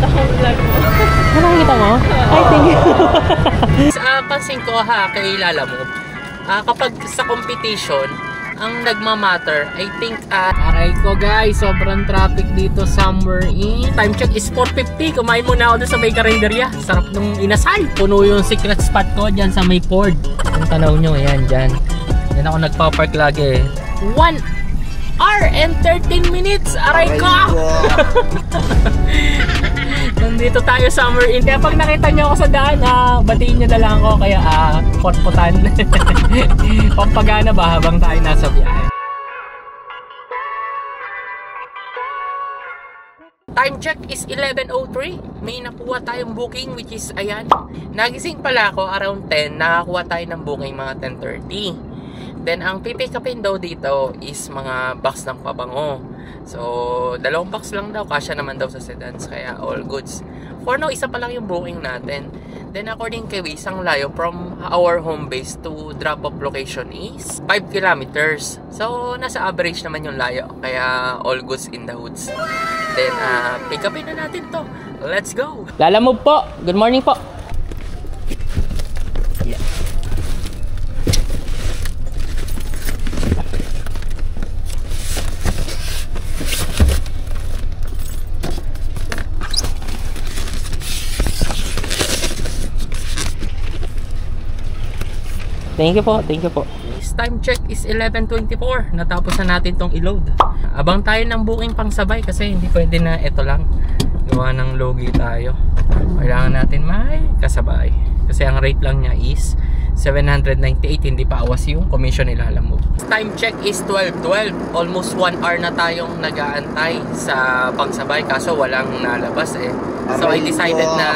nakikita ko vlog mo. Nakikita mo? I think pansin ko ha, kay Lala mo, kapag sa competition, ang nagmamatter, I think, aray ko guys, sobrang traffic dito somewhere in. Time check is 4:50. Kumain muna ako dun sa may karinderya. Sarap nung inasal. Puno yung secret spot ko dyan sa may Ford. Kung tanaw nyo, ayan, dyan. Yan ako nagpa-park lagi. 1 hour and 13 minutes. Aray ko! Nandito tayo somewhere in. Kaya pag nakita nyo ako sa daan, batiin nyo na lang ako. Kaya pot-potan. Pampagana ba habang tayo nasa biyahe. Time check is 11:03. May nakuha tayong booking which is ayan. Nagising pala ako around 10. Nakakuha tayo ng booking mga 10:30. Then ang pipick upin daw dito is mga box ng pabango. So, 2 box lang daw, kasya naman daw sa sedans, kaya all goods. For now, isa pa lang yung booking natin. Then according kay Waze, ang layo from our home base to drop-off location is 5 kilometers. So, nasa average naman yung layo, kaya all goods in the hoods. Then, pick upin na natin to. Let's go! Lala mo po! Good morning po! Thank you po, thank you po. Time check is 11:24. Natapos na natin tong i-load. Abang tayo ng booking pang sabay kasi hindi pwede na ito lang. Gawa ng logi tayo. Kailangan natin may kasabay. Kasi ang rate lang niya is 798, hindi pa awas yung commission nila, alam mo. Time check is 12:12. Almost 1 hour na tayong nag-aantay sa pangsabay kaso walang nalabas eh. So I decided na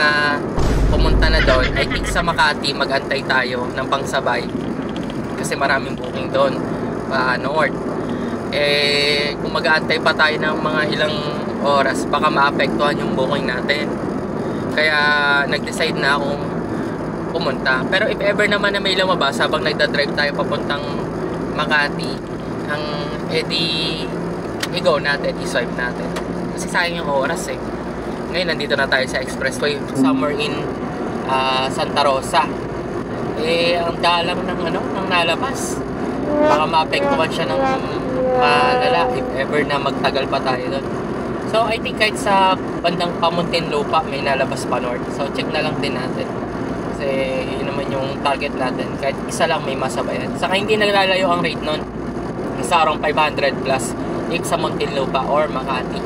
pumunta na doon. I think sa Makati mag-antay tayo ng pangsabay kasi maraming booking doon pa north. Eh kung mag-aantay pa tayo ng mga ilang oras baka maapektuhan yung booking natin. Kaya nag-decide na akong pumunta. Pero if ever naman na may lumabas habang nagda-drive tayo papuntang Makati, ang i-go natin, i-swipe natin. Kasi sayang yung oras eh. Ngayon nandito na tayo sa expressway somewhere in Santa Rosa. Eh ang dalang ng ng nalabas. Baka maapektuhan siya ng malala if ever na magtagal pa tayo doon. So I think kahit sa bandang Pamuntinlupa may nalabas pa north. So check na lang din natin. Kasi yun naman yung target natin. Kahit isa lang may masabayan. Saka hindi naglalayo ang rate nun. Isa around 500 plus if sa Muntinlupa or Makati.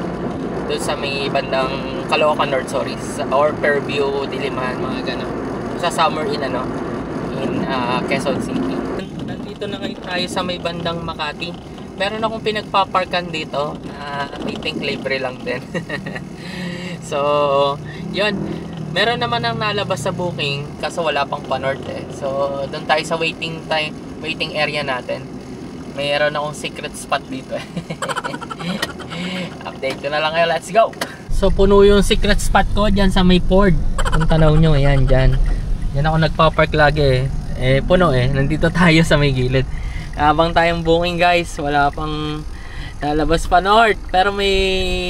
Doon sa may bandang Caloocan North, sorry, or Fairview, Diliman, mga gano'n. Sa summer in Quezon City. Nandito na kayo tayo sa may bandang Makati. Meron akong pinagpaparkan dito. I think libre lang din. So, yun. Meron naman ang nalabas sa booking kaso wala pang pa-north eh. So, doon tayo sa waiting area natin. Mayroon akong secret spot dito. Update ko na lang kayo. Let's go! So puno yung secret spot ko dyan sa may Ford. Kung tanaw nyo, ayan dyan. Yan ako nagpa-park lagi eh. Puno eh. Nandito tayo sa may gilid. Habang tayong booking guys, wala pang lalabas pa north. Pero may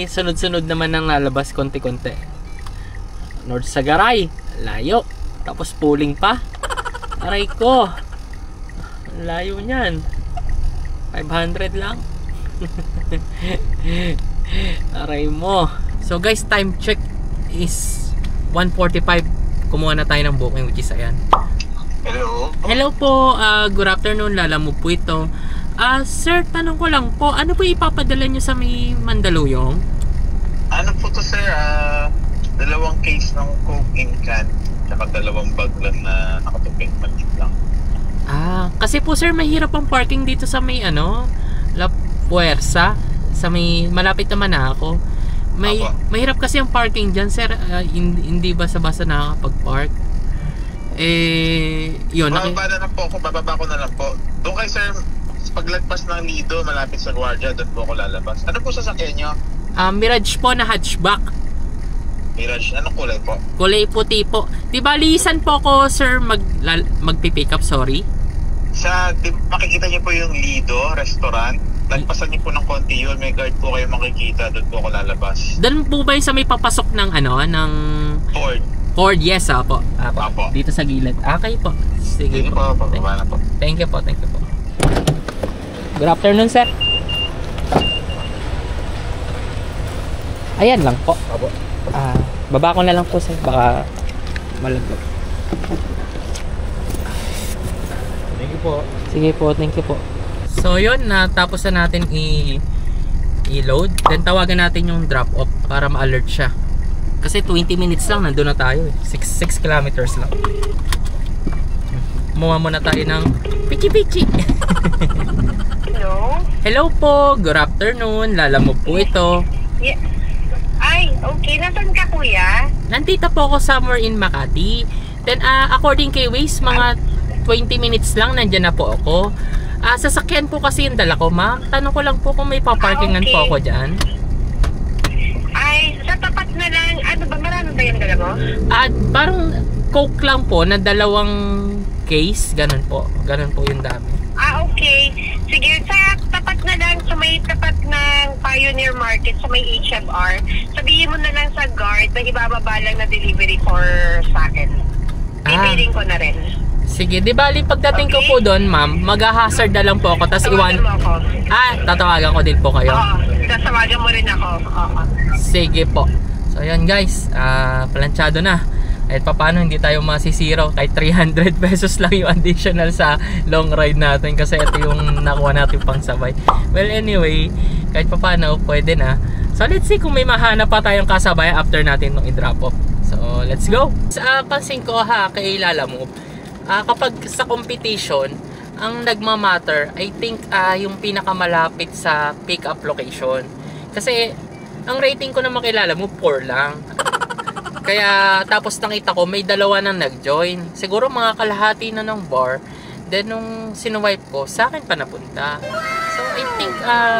sunod-sunod naman ng lalabas konti-konti. North Sagaray. Layo. Tapos pulling pa. Aray ko. Layo nyan. 500 lang. Aray mo. So guys, time check is 1:45. Kumuha na tayo ng booking which is ayan. Hello. Hello po, good afternoon. Lala mo po ito. Sir, tanong ko lang po, ano po ipapadala nyo sa may Mandaluyong? Ano po to sir? 2 case ng Coke in can. Tsaka 2 bag lang na nakatupin. Maliit lang. Kasi po sir, mahirap ang parking dito sa may La Puersa. Sa may, malapit naman na ako. Mahirap kasi ang parking dyan sir. Hindi basta-basta nakakapag-park. Yun. Bababa ko na lang po. Doon kay sir, paglagpas ng Lido, malapit sa Guardia, doon po ako lalabas. Ano po sasakyan nyo? Mirage po na hatchback. Mirage, anong kulay po? Kulay puti po. Diba lisan po ko sir magpipick up, sorry. Makikita nyo po yung Lido restaurant. Lagpasan niyo po ng konti yun. May guard po kayo makikita. Doon po ako lalabas. Doon po ba yung sa may papasok ng ng Ford. Ford? Yes, apo. Apo. Dito sa gilid. Okay po. Sige Sige po. po, pababa na po. Thank you po. Good afternoon, sir. Ayan lang po. Baba ko na lang po, sir. Baka malaglag. Thank you po. Sige po, thank you po. So yun, natapos na natin i-load. Then tawagan natin yung drop off para ma-alert siya. Kasi 20 minutes lang, nandun na tayo eh. 6 kilometers lang. Muha muna tayo ng pichi-pichi. Hello? Hello po, good afternoon. Lalamove po ito. Yeah. Ay, okay. Nasaan ka, kuya? Nandito po ako somewhere in Makati. Then according kay Waze, mga 20 minutes lang nandyan na po ako. Sasakyan po kasi yung dala ko, ma'am. Tanong ko lang po kung may paparkingan po ako dyan. Ay, sa tapat na lang. Ano ba? Marami ba yung dala mo? Parang Coke lang po na 2 case. Ganun po yung dami. Okay. Sige, sa tapat na lang, sa may tapat ng Pioneer Market, sa may HMR, sabihin mo na lang sa guard na ibababa lang na delivery for sa akin. Bibiling ko na rin. Sige, di bali pagdating ko po doon, ma'am, mag-hazard na lang po ako, tapos Tawagan mo ako. tatawagan ko din po kayo. Oo, tawagan mo rin ako. Oo. Sige po. So ayan guys, planchado na. Kahit paano hindi tayo masisiro, kahit 300 pesos lang yung additional sa long ride natin kasi ito yung nakuha natin pang sabay. Well anyway, kahit paano pwede na. So let's see kung may mahanap pa tayong kasabay after natin nung i-drop off. So let's go. Pansin ko kay Lalamove, kapag sa competition, ang nagmamatter, I think yung pinakamalapit sa pick up location. Kasi ang rating ko na makilala mo 4 lang. Kaya tapos nakita ko may 2 nang nag-join. Siguro mga kalahati na ng bar. Then nung sinuwipe ko, sa akin pa napunta. So I think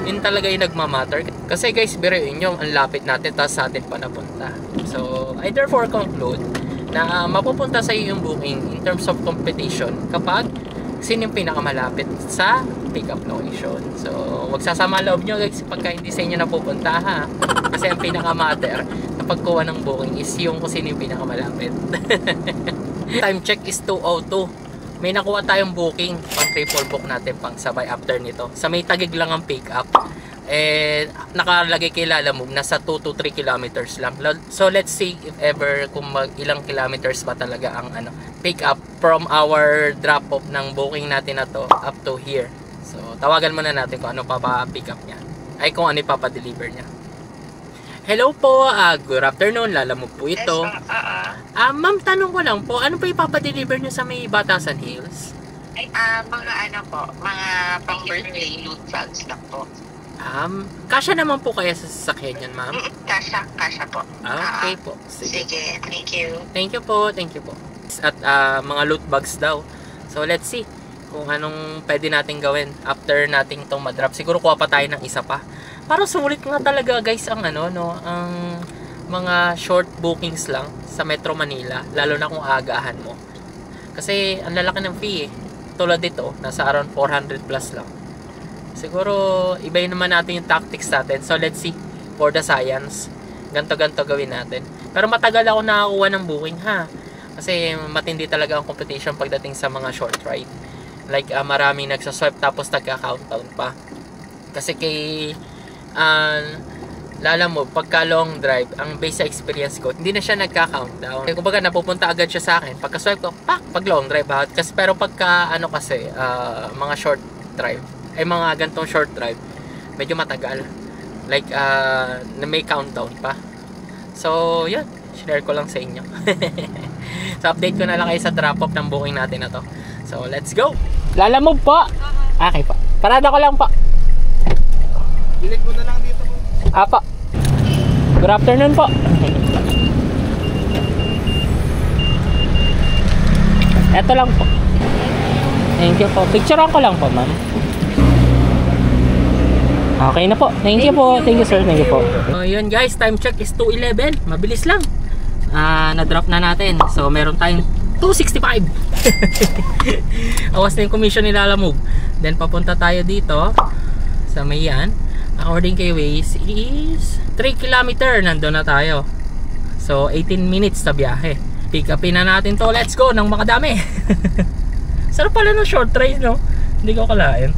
yun talaga yung nagmamatter. Kasi guys, biruin nyo, ang lapit natin tapos sa atin pa napunta. So I therefore conclude na mapupunta sa iyo yung booking in terms of competition kapag sino yung pinakamalapit sa pick-up location. So wag sasama loob nyo guys pagka hindi sa inyo napupunta ha. Kasi ang pinaka-matter na pagkuha ng booking is yung kung sino yung pinakamalapit. Time check is 2:02. May nakuha tayong booking pang triple book natin pang sabay after nito. Sa may Taguig lang ang pick-up. Nakalagay kay Lalamove nasa 2 to 3 kilometers lang. So let's see if ever kung ilang kilometers pa talaga ang pick up from our drop off ng booking natin na to up to here. So tawagan muna natin kung ano pa pick up niya. Ay kung ano ipapadeliver niya. Hello po, good afternoon. Lalamove po ito. Ma'am, tanong ko lang po, ano pa ipapadeliver niyo sa may Batasan Hills? Ay, mga mga pang-birthday loot bags lang po. Kasya naman po kaya sa sasakyan yan, ma'am? Kasya po. Okay po. Sige. Thank you. Thank you po. At mga loot bags daw. So let's see kung anong pwede natin gawin after nating itong madrop. Siguro kuha pa tayo ng isa pa. Para sulit nga talaga guys ang ang mga short bookings lang sa Metro Manila, lalo na kung aagahan mo. Kasi ang lalaki ng fee Tulad dito, nasa around 400 plus lang. Siguro ibayin naman natin yung tactics natin. So let's see for the science. Ganto-ganto gawin natin. Pero matagal ako nakakuha ng booking ha. Kasi matindi talaga ang competition pagdating sa mga short ride. Like maraming nagsaswipe tapos nagka-countdown pa. Kasi kay Lalamove, pagka long drive, ang base sa experience ko, hindi na siya nagka-countdown. Kaya kumbaga napupunta agad siya sa akin. Pagka swipe ko, pag long drive ha. Kasi, pero pagka mga short drive, ay mga gantong short drive, medyo matagal. Like na may countdown pa. So yun, share ko lang sa inyo. So update ko na lang kayo sa drop off ng booking natin na to. So let's go. Lalamove po. Okay po, parada ko lang po. Bilig mo na lang dito po. Apo. Good afternoon po. Eto lang po. Thank you po. Picturean ko lang po, ma'am. Okay na po. Thank you po. Thank you, sir. Thank you po. So, yun guys. Time check is 2:11. Mabilis lang. Na-drop na natin. So, meron tayong 265. Awas na yung commission ni Lalamove. Then, papunta tayo dito sa may yan. According kay Waze is 3 kilometer. Nandun na tayo. So 18 minutes sa biyahe. Pick upin na natin to. Let's go ng makadami. Sarap pala ng short ride, no? Hindi ko kalain.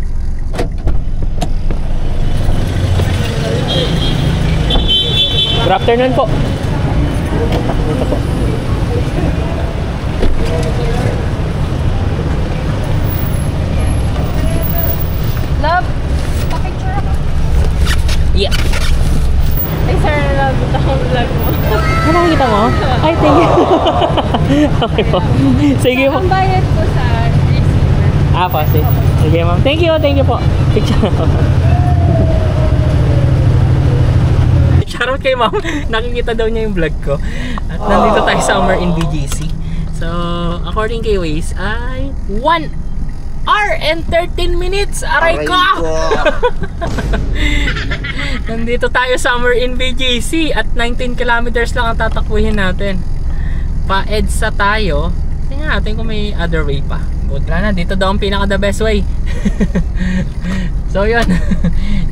Good afternoon po. Dito po. Love, pa-picture ako. Yeah. Ay, sir, love, ito ang vlog mo. Ano nakikita mo? Ay, thank you. Okay po. Sige po. Ang bayad ko sa receipt. Ah, pa, sige ma'am. Thank you po. Picture ako. Shoutout kay ma'am. Nakikita daw niya yung vlog ko. At nandito tayo somewhere in BGC. So, according kay Waze ay 1 hour and 13 minutes. Aray ko! Nandito tayo somewhere in BGC at 19 kilometers lang ang tatakbuhin natin. Pa-EDSA tayo. Tingnan natin kung may other way pa. Wala na, dito daw ang pinaka the best way. So yun.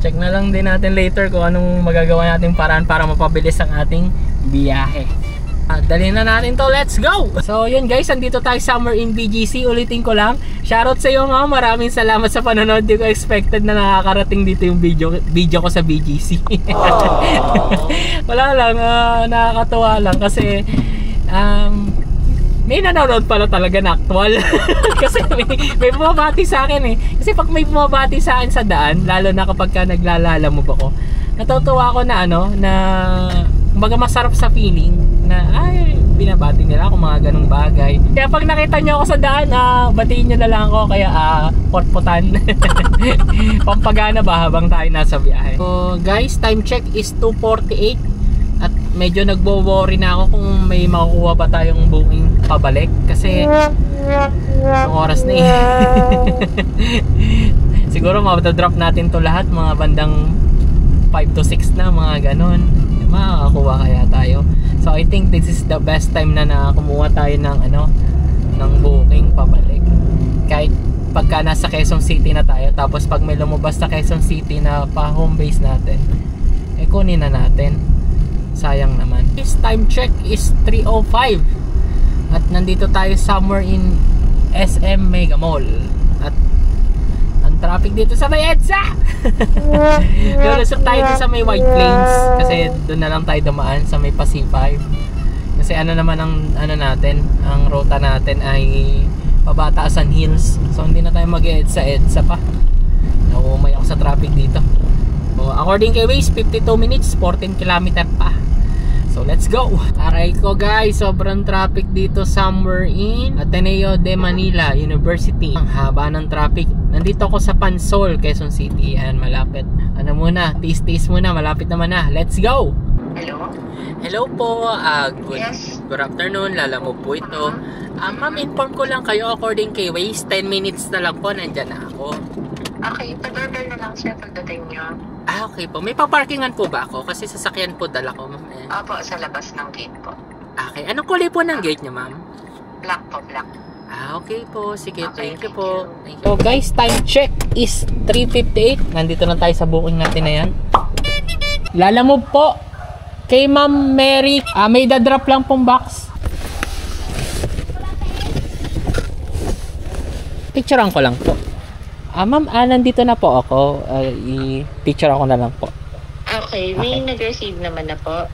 Check na lang din natin later kung anong magagawa natin paraan para mapabilis ang ating biyahe. Dali na natin to, let's go! So yun guys, andito tayo somewhere in BGC. Ulitin ko lang, shoutout sa iyo nga, maraming salamat sa panonood. Di ko expected na nakakarating dito yung video ko sa BGC. Wala lang, nakakatuwa lang kasi may nanonood pala talaga na actual. Kasi may bumabati sa akin eh. Kasi pag may bumabati sa akin sa daan, lalo na kapag ka naglalalamove ako, natutuwa ako na na kumbaga masarap sa feeling na ay binabati nila ako mga ganung bagay. Kaya pag nakita nyo ako sa daan, batiin nyo na lang ako. Kaya potpotan. Pampagana ba habang tayo nasa biyahe. So guys, time check is 2:48 at medyo nagbo-worry na ako kung may makukuha ba tayong booking pabalik kasi ang oras na siguro mabadodrop natin to lahat mga bandang 5 to 6 na, mga ganon. Makakakuha kaya tayo. So I think this is the best time na kumuha tayo ng ng booking pabalik. Kahit pagka nasa Quezon City na tayo, tapos pag may lumabas sa Quezon City na pa home base natin, kunin na natin. Sayang naman. This time check is 3:05 at nandito tayo somewhere in SM Mega Mall. At ang traffic dito sa may EDSA. Lulusot tayo dito sa may White Plains kasi doon na lang tayo dumaan sa may Pasig 5. Kasi naman ang natin, ang ruta natin ay Pabatasan Hills. So hindi na tayo mag-EDSA pa. Naumay ako sa traffic dito. So, according kay Waze, 52 minutes, 14 km pa. So let's go. Aray ko guys, sobrang traffic dito somewhere in Ateneo de Manila University. Ang haba ng traffic. Nandito ako sa Pansol, Quezon City. Ayan, malapit. Muna, tiis muna, malapit naman na. Let's go. Hello? Hello po, Yes. good afternoon, Lalamove po ito. Ma'am, inform ko lang kayo, according kay Waze, 10 minutes na lang po, nandyan na ako. Okay, pa-doorbell na lang siya pagdating nyo. Okay po, may paparkingan po ba ako? Kasi sasakyan po dala ko, ma'am. Opo, sa labas ng gate po. Okay, anong kulay po ng gate niya, ma'am? Black po, black. Okay po, sige, Okay, thank you thank po. you. Thank you. So guys, time check is 3:58. Nandito na tayo sa booking natin na yan. Lalamove po kay Ma'am Mary. May dadrop lang pong box. Picturean ko lang po. Ma'am, nandito na po ako. I-picture ako na lang po. Okay, may nag-receive naman na po.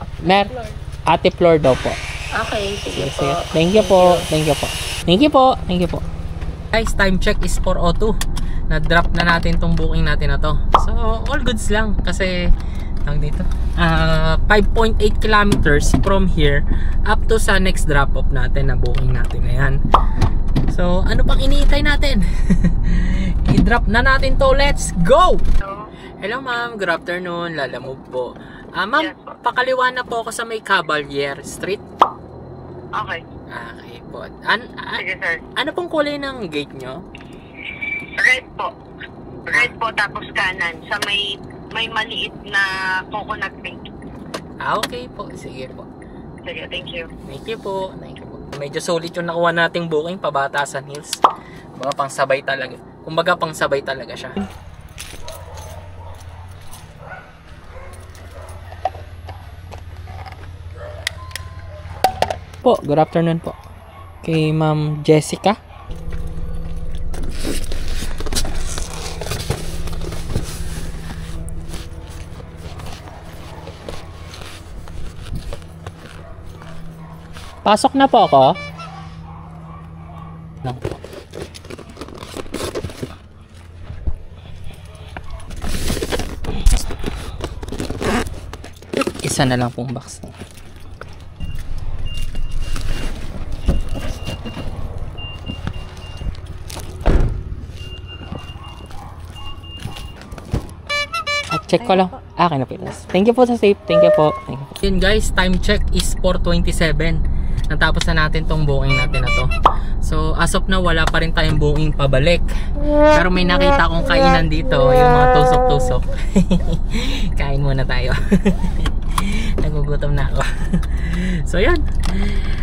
Ate Flor daw po. Okay, sige Yes, po. yes. Thank you po. Thank you po. Thank you po. Thank you po. Guys, time check is 4:02. Na-drop na natin tong booking natin na to. So, all goods lang. Kasi, dito 5.8 kilometers from here up to sa next drop-off natin na booking natin na yan. So, ano pang iniintay natin? I-drop na natin to. Let's go! Hello ma'am, good afternoon. Lalamove po. Ma'am, Yes, po. pakaliwa na po ako sa may Cavalier Street. Okay. Okay po. Sige, sir. Ano pong kulay ng gate nyo? Red po. Red po, tapos kanan. Sa may maliit na coconut pink. Okay po. Sige po. Sige, thank you. Thank you po. Thank you po. Medyo solid yung nakuha nating booking, Pabatasan Hills. Kumbaga pang sabay talaga. Kumbaga pang sabay talaga siya. Po, good afternoon po. Kay Ma'am Jessica. Pasok na po ako. Lang po. Isa na lang pong box. Check ko lang. Akin na po. Thank you po sa safe. Thank you po. Thank you po. Yun guys, time check is 4:27. Natapos na natin tong booking natin na to. So as of now, wala pa rin tayong booking pabalik. Pero may nakita akong kainan dito. Yung mga tusok-tusok. Kain muna tayo. Nagugutom na ako. So yun.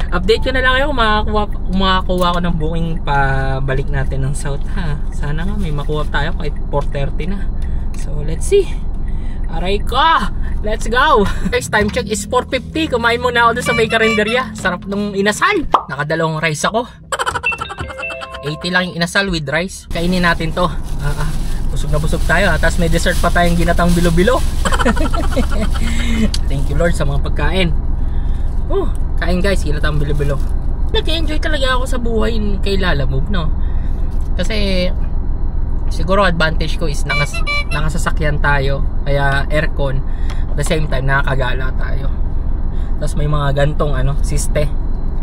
Update ko na lang kayo kung makakuha ko ng booking pabalik natin ng South ha. Sana nga may makuha tayo kahit 4:30 na. So let's see. Aray ko! Let's go! Guys, time check is 4:50. Kumain muna ako doon sa may karinderya. Sarap nung inasal. Nakadalawang rice ako. 80 lang yung inasal with rice. Kainin natin to. Busog na busog tayo. Tapos may dessert pa tayong ginatang bilo-bilo. Thank you Lord sa mga pagkain. Kain guys, ginatang bilo-bilo. Nag-enjoy talaga ako sa buhay kay Lalamove, no? Kasi siguro advantage ko is nakasasakyan tayo, kaya aircon. At the same time nakakagala tayo. Tapos may mga gantong siste,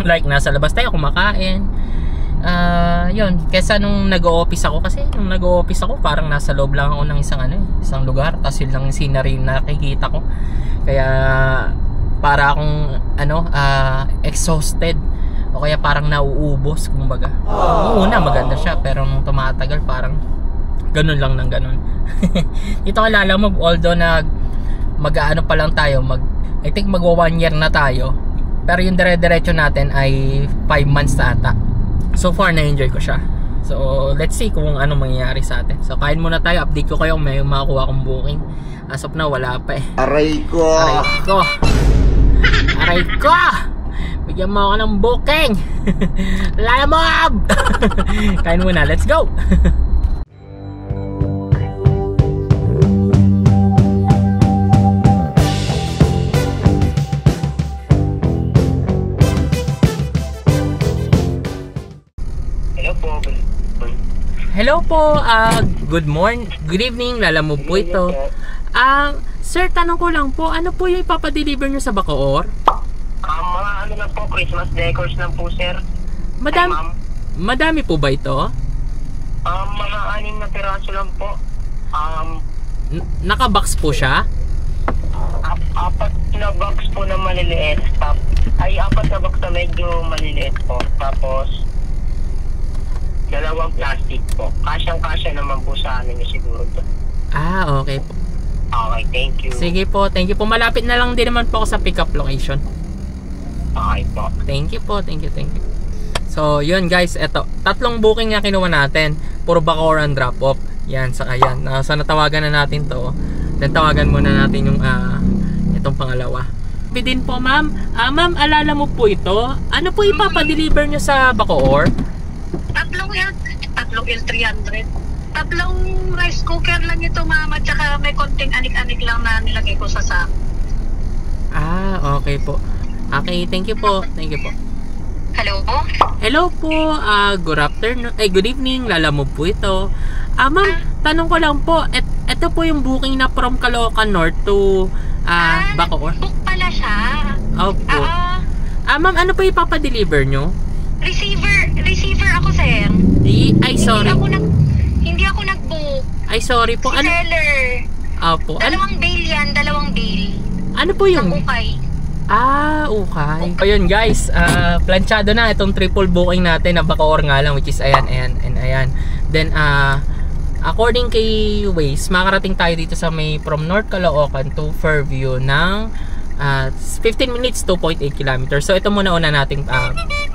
like nasa labas tayo kumakain. Yun, kesa nung nag-o-office ako, kasi nung nag-o-office ako parang nasa loob lang ako ng isang lugar, tapos yun lang yung scenery na nakikita ko. Kaya para akong exhausted, o kaya parang nauubos kumbaga. Noong una maganda siya, pero nung tumatagal parang ganun lang ng ganun. Dito ka Lalamove, although mag-ano pa lang tayo, I think magwa 1 year na tayo, pero yung dire-diretso natin ay 5 months na ata. So far na-enjoy ko siya. So let's see kung ano mangyayari sa atin. So kain muna tayo, update ko kayo kung may makakuha akong booking. As of now wala pa eh. Aray ko! Aray ko! Bigyan mo ako ng booking. Lalamove! Kain muna, let's go! Hello po, good morning, good evening, Lalamove po ito. Sir, tanong ko lang po, ano po yung ipapadeliver nyo sa Bacoor? Mga lang po, Christmas decors lang po, sir. Madami po ba ito? Mga 6 na piraso lang po. Naka-box po siya? 4 na box po na maliliit. Ay, 4 na box na medyo maliliit po. Tapos 2 plastic po. Kasyang-kasya naman po sa amin siguro to. Okay po. Okay, thank you. Sige po, thank you po. Malapit na lang din naman po ako sa pick-up location. Okay po. Thank you po, thank you. So, yun guys, eto. 3 booking na kinuha natin. Puro Bacoor and drop-off. Yan, saka yan. So, natawagan na natin to. Then, tawagan muna natin yung itong pangalawa. Din po, ma'am. Ma'am, alala mo po ito. Ano po ipapadeliver nyo sa Bacoor? 3 L300. 3 rice cooker lang ito, mama. Tsaka may konting anik-anik lang na nilagay ko sa sako. Okay po. Okay, thank you po. Thank you po. Hello po? Hello po. Good afternoon. Good evening. Lalamove po ito. Ma'am, tanong ko lang po. Ito po yung booking na from Caloocan North to Bacoor. Book pala siya. Opo. Ma'am, ano po ipapadeliver nyo? Receiver ako, sir. Sorry. Hindi ako nag-book. Sorry po. Si seller. Opo. 2 bail yan, 2 bail. Ano po yung? Ukay. Okay. Ayun guys, planchado na itong triple booking natin na Bacoor nga lang, which is ayan. Then, according kay Waze, makarating tayo dito sa may from North Caloocan to Fairview ng 15 minutes, 2.8 kilometers. So ito muna una nating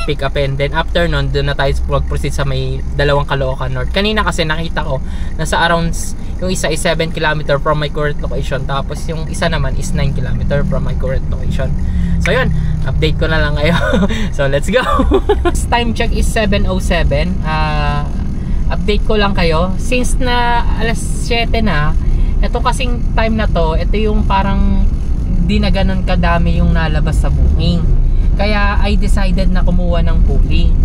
pick upin. Then after nun, doon na tayo proceed sa may 2 Caloocan North. Kanina kasi nakita ko nasa around yung isa is 7 km from my current location, tapos yung isa naman is 9 km from my current location. So yun, update ko na lang kayo. So let's go. Time check is 7:07. Update ko lang kayo since na alas 7 na. Ito kasing time na to, ito yung parang di na ganun kadami yung nalabas sa booking. Kaya I decided na kumuha ng pooling.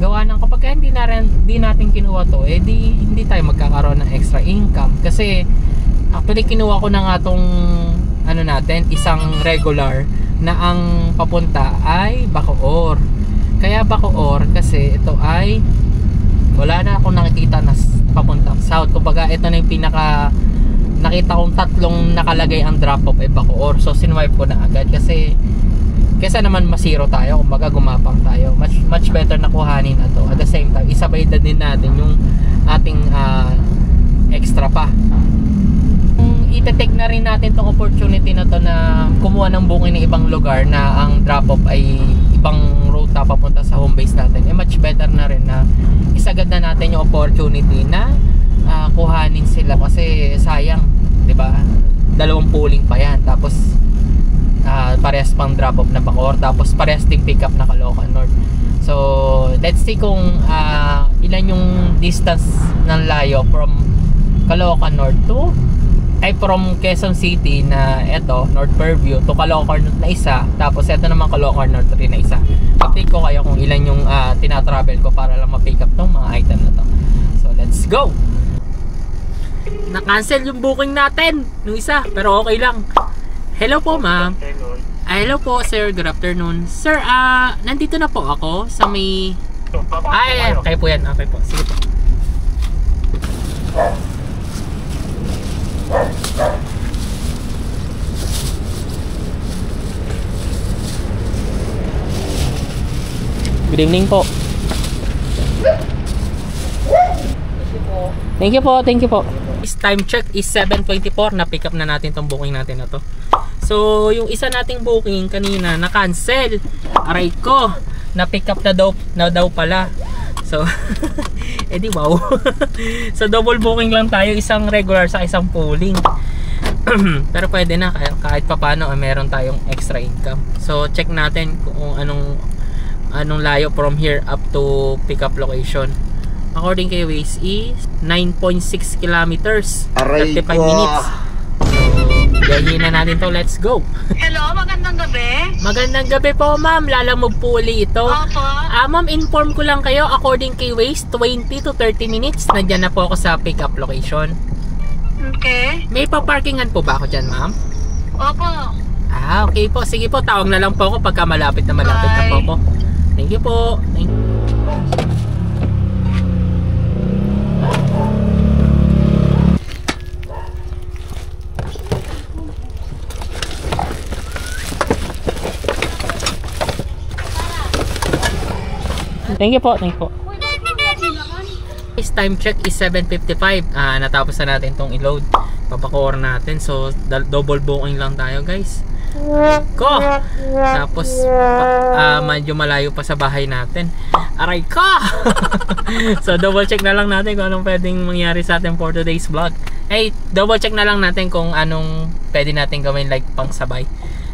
Gawa ng kapag hindi natin kinuha to, hindi tayo magkakaroon ng extra income. Kasi actually kinuha ko na nga tong isang regular na ang papunta ay Bacoor. Kaya Bacoor kasi ito ay wala na akong nakikita na papuntang south. Kumbaga ito na yung pinaka nakita kong tatlong nakalagay ang drop off ay Bacoor. So sinwipe ko na agad kasi kesa naman masiro tayo, kumbaga gumapang tayo. Much better na kuhanin na to. At the same time, isabay na din natin yung ating extra pa. Ite-take na rin natin tong opportunity na to na kumuha ng booking ng ibang lugar na ang drop off ay ibang route na papunta sa home base natin. Much better na rin na isagad na natin yung opportunity na kuhanin sila kasi sayang, 'di ba? Dalawang pooling pa yan, tapos parehas pang drop off na Bacoor, tapos parehas ding pick up na Caloocan North. So let's see kung ilan yung distance ng layo from Caloocan North to from Quezon City na eto North Fairview to Caloocan North na isa, tapos eto naman Caloocan North rin na isa. Update ko kayo kung ilan yung tinatravel ko para lang ma-pick up tong mga item na to. So let's go. Na-cancel yung booking natin nung isa, pero okay lang. Hello po ma'am. Hello po sir, good afternoon. Sir, nandito na po ako sa may... okay po yan, okay po. Sige po. Good evening po. Thank you po, thank you po. Time check is 7:24. Na-pick up na natin tong booking natin na to. So, yung isa nating booking kanina na-cancel. Aray ko, na-pick up na daw pala. So, edi wow. So, double booking lang tayo, isang regular sa isang pooling. Pero pwede na kahit papaano meron tayong extra income. So, check natin kung anong layo from here up to pick up location. According kay Waze is 9.6 kilometers, 35 minutes. So, gahin na natin to. Let's go. Hello, magandang gabi. Magandang gabi po, ma'am. Lalamove po uli ito. Opo. Ma'am, inform ko lang kayo. According kay Waze, 20 to 30 minutes. Nandyan na po ako sa pick up location. Okay. May pa-parkingan po ba ako dyan, ma'am? Opo. Okay po. Sige po, tawag na lang po ako pagka malapit na po ako. Thank you po. Thank you. Thank you po, thank you po. Time check is 7:55. Natapos na natin tong i-load. Papakoor natin. So, double booking lang tayo, guys. Ko! Tapos, medyo malayo pa sa bahay natin. Aray ko! So, double check na lang natin kung anong pwedeng mangyari sa atin for today's vlog. Hey, double check na lang natin kung anong pwede natin gawin like pang sabay.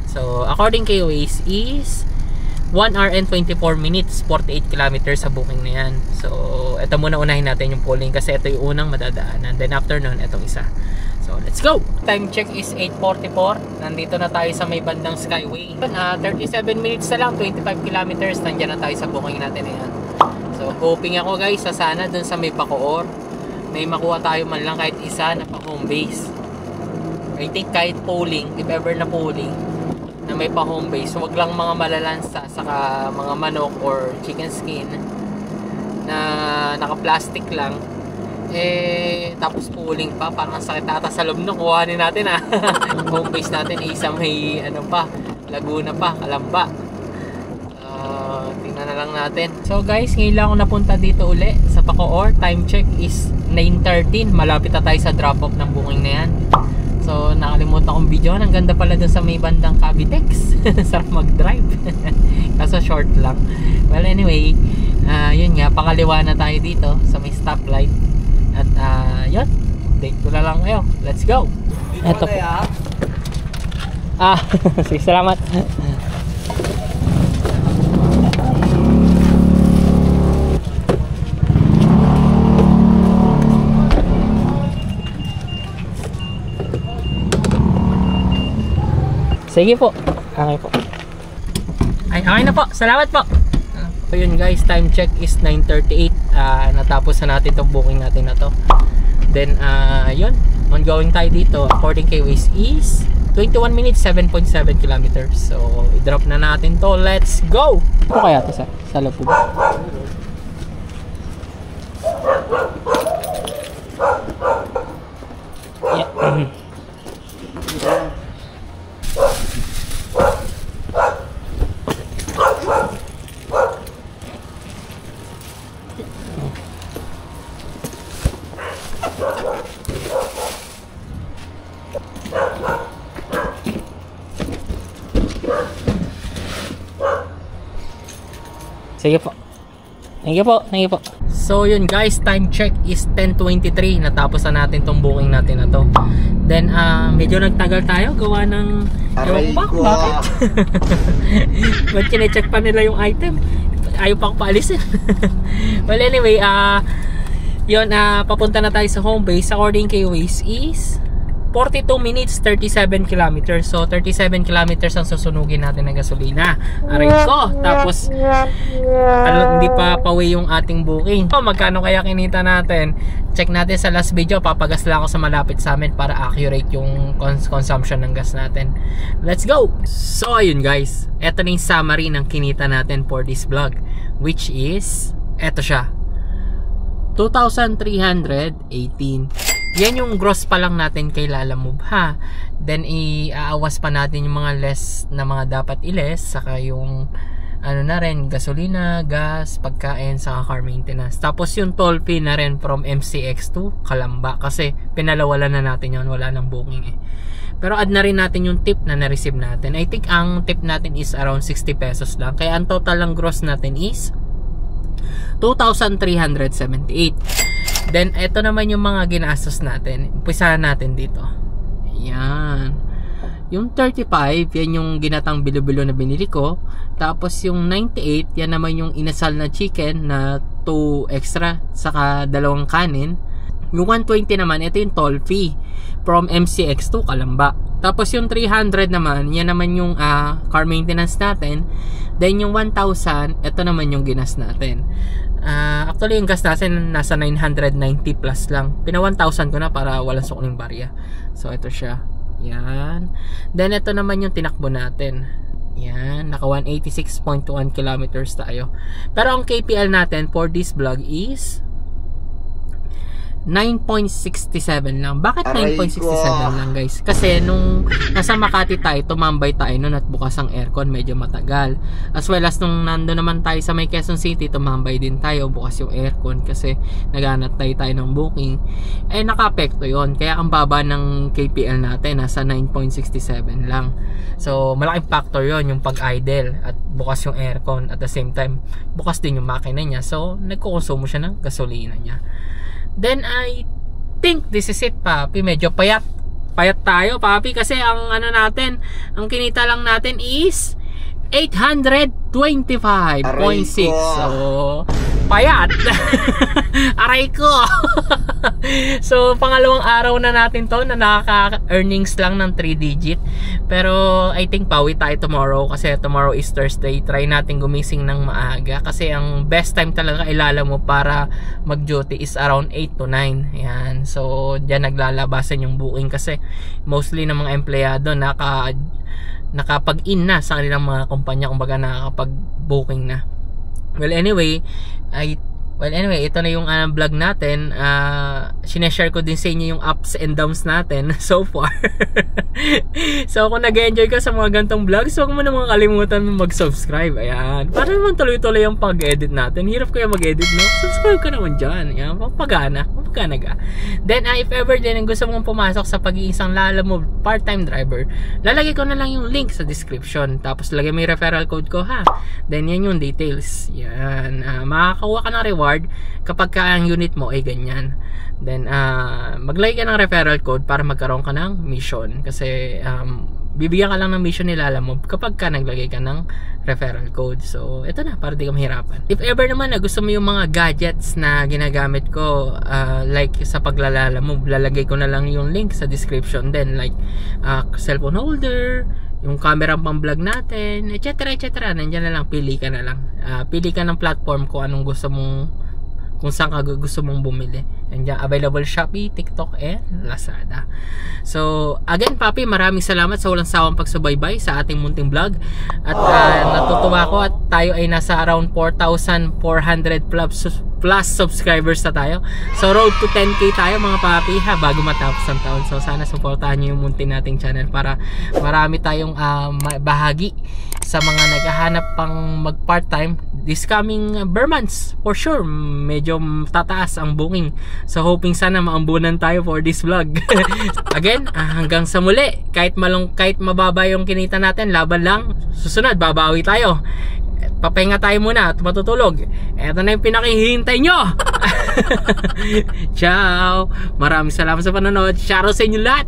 So, according kay Waze is 1 hour and 24 minutes, 48 kilometers sa booking na yan. So, ito muna unahin natin yung pooling kasi ito yung unang madadaanan. Then after nun, itong isa. So, let's go! Time check is 8:44. Nandito na tayo sa may bandang Skyway. 37 minutes na lang, 25 kilometers. Nandiyan na tayo sa booking natin na yan. So, hoping ako guys, sana dun sa may Bacoor, may makuha tayo man lang kahit isa na pa home base. I think kahit pooling, if ever na pooling, na may pa home base, wag lang mga malalansa saka mga manok or chicken skin na naka-plastic lang tapos pooling pa, parang sakit ata sa loob nung kuhanin natin home base natin isa may Laguna pa, Kalamba. Tingnan na lang natin. So guys, ngayon lang ako napunta dito uli sa Bacoor. Time check is 9:13. Malapit na tayo sa drop off ng booking na yan. So, nakalimutan kong video. Ang ganda pala dun sa may bandang Cavitex. Sarap mag-drive. Kaso short lang. Well, anyway, yun nga, pakaliwa na tayo dito sa may stoplight. At, yun. Update ko na lang kayo. Let's go. Eto po. Sige, salamat. Sige po. Okay po. Ay, okay na po. Salamat po. So yun guys, time check is 9:38. Natapos na natin itong booking natin na to. Then, yun. Ongoing tayo dito. According kay Waze is 21 minutes, 7.7 kilometers. So, i-drop na natin to. Let's go! Ano kaya to sa loob po? Yeah. Sige po. Thank you po. Thank you po. So yun guys, time check is 10:23. Natapos na natin tong booking natin na to. Then medyo nagtagal tayo gawa ng bakit? Ba't kine-check pa nila yung item? Ayaw pa ako paalisin. Well anyway, yun, papunta na tayo sa home base. According kay Waze is 42 minutes, 37 kilometers. So 37 kilometers ang susunugin natin ng gasolina. Aray ko. Tapos hindi pa pauwi yung ating booking. So, magkano kaya kinita natin? Check natin sa last video. Papagas lang ako sa malapit sa amin para accurate yung consumption ng gas natin. Let's go! So ayun guys, eto na yung summary ng kinita natin for this vlog, which is eto siya, 2,318. Yan yung gross pa lang natin kay Lalamove ha. Then iaawas pa natin yung mga less na mga dapat i-less, saka yung ano na rin, gasolina, gas, pagkain, saka car maintenance. Tapos yung toll fee na rin from MCX to Calamba kasi pinalawalan na natin yun, wala nang booking eh. Pero add na rin natin yung tip na na-receive natin. I think ang tip natin is around 60 pesos lang. Kaya ang total lang gross natin is 2,378. Then, ito naman yung mga ginastos natin. Umpisahan natin dito. Ayan. Yung 35, yan yung ginatang bilo-bilo na binili ko. Tapos yung 98, yan naman yung inasal na chicken na 2 extra, saka 2 kanin. Yung 120 naman, ito yung toll fee from MCX to Calamba. Tapos yung 300 naman, yan naman yung car maintenance natin. Then yung 1,000, ito naman yung ginas natin. Actually yung gas natin nasa 990 plus lang. Pina 1,000 ko na para walang sukling barya. So ito siya. Yan. Then ito naman yung tinakbo natin. Yan, naka 186.1 kilometers tayo. Pero ang KPL natin for this vlog is 9.67 lang. Bakit 9.67 lang guys? Kasi nung nasa Makati tayo, tumambay tayo nun at bukas ang aircon, medyo matagal. As well as nung nando naman tayo sa may Quezon City, tumambay din tayo, bukas yung aircon kasi naghanap tayo ng booking. Eh naka-apekto yun. Kaya ang baba ng KPL natin, nasa 9.67 lang. So malaking factor yon yung pag-idle at bukas yung aircon. At the same time, bukas din yung makina niya. So nagkukonsumo siya ng gasolina niya. Then I think this is it, papi. Medyo payat tayo, papi, kasi ang ano natin, ang kinita lang natin is 825.6. So payat. Aray ko. So pangalawang araw na natin to na nakaka-earnings lang ng 3 digit. Pero I think pawi tayo tomorrow kasi tomorrow is Thursday. Try natin gumising ng maaga kasi ang best time talaga ilala mo para mag-duty is around 8 to 9. Yan. So diyan naglalabasan yung booking kasi mostly ng mga empleyado nakapag-in na sa kanilang mga kumpanya, kumbaga nakakapag-booking na. Well anyway, ito na yung vlog natin. Sineshare ko din sa inyo yung ups and downs natin so far. So kung nag-enjoy ka sa mga gantong vlogs, huwag mo naman kalimutan mag-subscribe. Ayan, para naman tuloy-tuloy yung pag-edit natin. Hirap kaya mag-edit, no? Subscribe ka naman dyan. Ayan, papagana ka. Then if ever din gusto mong pumasok sa pag-iisang Lalamove part-time driver, lalagay ko na lang yung link sa description. Tapos lagay mo yung referral code ko ha. Then yan yung details. Yan, makakakuha ka ng reward kapag ang unit mo ay ganyan. Then maglagay ka ng referral code para magkaroon ka ng mission. Kasi bibigyan ka lang ng mission ni Lalamove kapag ka naglagay ka ng referral code. So ito na, para di ka mahirapan. If ever naman na gusto mo yung mga gadgets na ginagamit ko, like sa Lalamove, lalagay ko na lang yung link sa description. Then like cellphone holder, yung camera pang vlog natin, etc. Nandiyan na lang, pili ka na lang. Pili ka ng platform kung anong gusto mong, kung saan ka gusto mong bumili. Nandiyan available Shopee, TikTok, and Lazada. So again Papi, maraming salamat sa walang sawang pagsubaybay sa ating munting vlog. At natutuwa ko at tayo ay nasa around 4,400 plus subscribers na tayo. So road to 10k tayo mga Papi ha, bago matapos ang taon. So sana supportahan nyo yung munting nating channel para marami tayong bahagi sa mga naghahanap pang mag part time this coming bare months. For sure medyo tataas ang booking. So hoping sana maambunan tayo for this vlog. Again, hanggang sa muli. Kahit mababa yung kinita natin, laban lang. Susunod, babawi tayo. Papahinga tayo muna at matutulog. Eto na yung pinakihintay nyo. Ciao. Maraming salamat sa panonood. Shoutout sa inyo lahat.